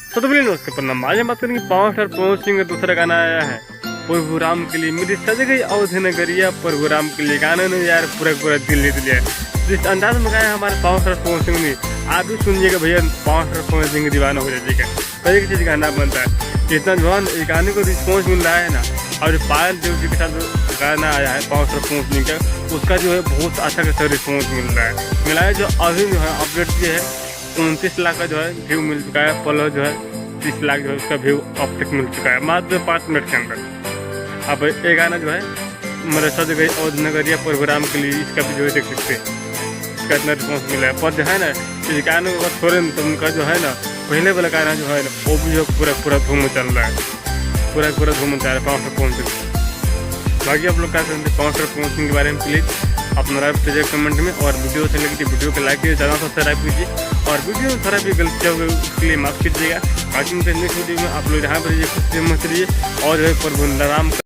तो बोलिए नमस्कार प्रणाम। आज हम बात करेंगे पवन स्टार पवन सिंह का दूसरा गाना आया है प्रभु राम के लिए। मेरी सज गई अवधि नगरिया प्रभु राम के लिए। गाने ने यार पूरा पूरा दिल जीत लिया। जिस अंदाज में गाया हमारे पवन स्टार पवन सिंह ने, आप भी सुनिएगा भैया, पवन स्टार पवन सिंह दीवाना हो जाइएगा। कई चीज़ गाना बनता है, इतना जवान गाने को रिस्पॉन्स मिल रहा है ना। और पायल देव जी के साथ गाना आया है पवन स्टार पवन सिंह का, उसका जो है बहुत अच्छा खासा रिस्पॉन्स मिल रहा है। मिला है जो अभी जो है अपडेट ये है 29 लाख का जो है व्यू मिल चुका है। पलो जो है 30 लाख जो है उसका व्यू अब तक मिल चुका है मात्र 5 मिनट के अंदर। अब ये गाना जो है मेरे सज गई अवधि नगरिया प्रोग्राम के लिए, इसका भी जो है देख सकते हैं, इसका इतना रिस्पॉन्स मिला है। पर जो है ना इस गाने को छोड़े तो उनका जो है ना पहले वाला गाना जो है ना वो भी जो पूरा धूम चल रहा है, पूरा धूम मचा रहा है पवन स्टार पवन सिंह। बाकी आप लोग क्या कहते हैं पवन स्टार पवन सिंह के बारे में, प्लीज़ अपना राय दीजिए कमेंट में। और वीडियो से लेकर वीडियो को लाइक कीजिए, ज़्यादा सब्सक्राइब कीजिए। और वीडियो में थोड़ा भी गलती होगी उसके लिए माफ़ कीजिएगा। बाकी नेक्स्ट वीडियो में आप लोग यहाँ पर खुद से मत रहिए और जो है प्रभु राम